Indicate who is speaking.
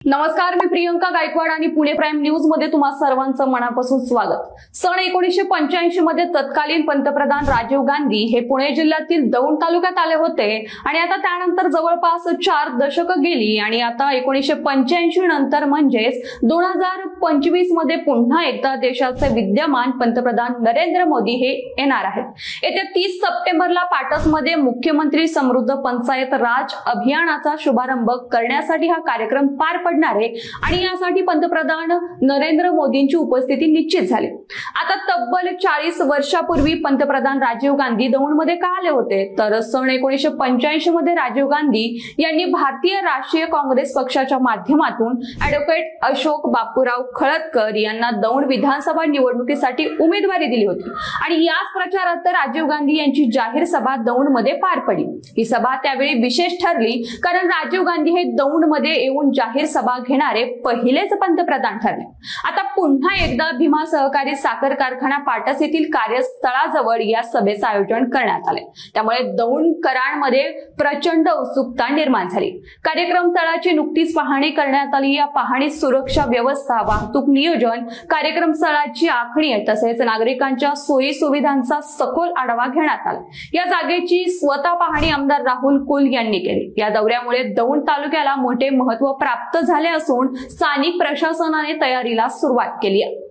Speaker 1: नमस्कार, मी प्रियंका गायकवाड आणि Pune prime news मध्ये तुम्हा सर्वांचं मनापासून स्वागत। सन 1985 मध्ये तत्कालीन पंतप्रधान राजीव गांधी हे पुणे जिल्ह्यातील दौंड तालुक्यात आले होते आणि आता त्यानंतर जवळपास 4 दशकं गेली आणि आता 1985 नंतर म्हणजेच 2025 मध्ये पुन्हा एकदा देशाचे विद्यमान पंतप्रधान नरेंद्र मोदी हे येणार आहेत। येत्या 30 सप्टेंबरला पाटसमध्ये मुख्यमंत्री समृद्ध पंचायत राज अभियानाचा शुभारंभ करण्यासाठी हा कार्यक्रम पार आणि यासाठी पंतप्रधान नरेंद्र मोदींची उपस्थिती निश्चित झाली। आता तब्बल 40 वर्षापूर्वी पंतप्रधान राजीव गांधी दौंडमध्ये का आले होते, तर सन 1985 मध्ये राजीव गांधी यांनी भारतीय राष्ट्रीय काँग्रेस पक्षाच्या माध्यमातून ॲडव्होकेट अशोक बापूराव खळदकर यांना दौंड विधानसभा निवडणुकीसाठी उमेदवारी दिली होती आणि याच प्रचारार्थ राजीव गांधी यांची जाहीर सभा दौंडमध्ये पार पडली। ही सभा त्यावेळी विशेष ठरली कारण राजीव गांधी हे दौंडमध्ये येऊन जाहीर सभा घेणारे पहिलेच पंतप्रधान ठरले। आता पुन्हा एकदा भीमा सहकारी साखर कारखाना पाटस येथील कार्यस्थळाजवळ या सभेचे आयोजन करण्यात आले, त्यामुळे दौंडकरांमध्ये प्रचंड उत्सुकता निर्माण झाली। कार्यक्रम स्थळाची नुकतीच पाहणी करण्यात आली। या पाहणीत सुरक्षा व्यवस्था, वाहतूक नियोजन, कार्यक्रम स्थळाची आखणी तसेच नागरिकांच्या सोयी सुविधांचा सखोल आढावा घेण्यात आला। या जागेची स्वतः पाहणी आमदार राहुल कुल यांनी केली। या दौऱ्यामुळे दौंड तालुक्याला मोठे महत्त्व प्राप्त झाले असून स्थानिक प्रशासनाने तयारीला सुरुवात केली आहे।